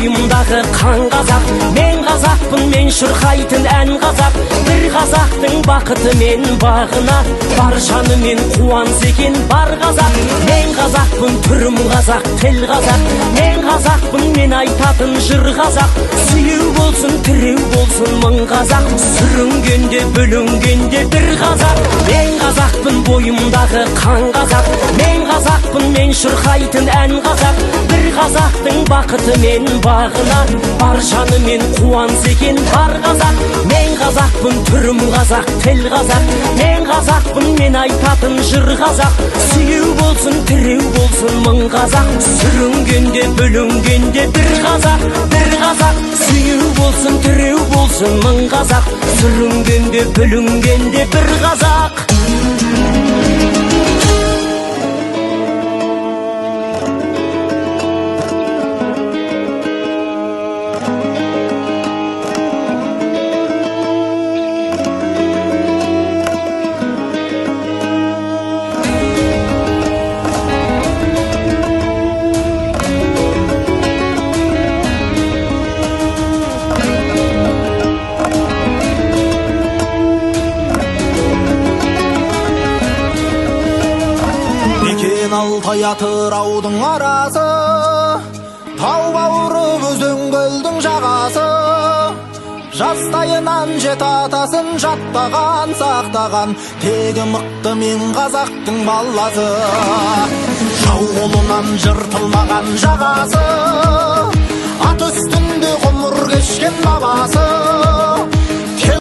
бойымдағы қан қазақ. Мен қазақпын, мен шырқайтын ән қазақ. Бір қазақтың бақыты мен бағына, бар жанымен қуанса екен бар қазақ. Мен қазақпын, түрім қазақ, тіл қазақ. Мен қазақпын, мен айтатын жыр қазақ. Сүйеу болсын, тіреу болсын мың қазақ. Сүрінгенде, бөлінгенде бір қазақ. Мен қазақпын, бойымдағы қан қазақ. Мен қазақпын, мен шырқайтын ән қазақ. Бір қазақтың бақыты мен бағына, бар жанымен қуанса екен бар қазақ. Мен қазақпын, түрім қазақ, тіл қазақ. Мен қазақпын, мен айтатын жыр қазақ. Сүйеу болсын, тіреу болсын мың қазақ. Сүрінгенде, бөлінгенде бір қазақ, бір қазақ. Сүйеу болсын, тіреу болсын мың қазақ. Сүрінгенде, бөлінгенде бір қазақ. Алтай Атыраудың арасы, тау бауыры өзен көлдің жағасы. Жастайынан жет атасын жаттаған, сақтаған, тегі мықты мен қазақтың баласы. Жау қолынан жыртылмаған жағасы,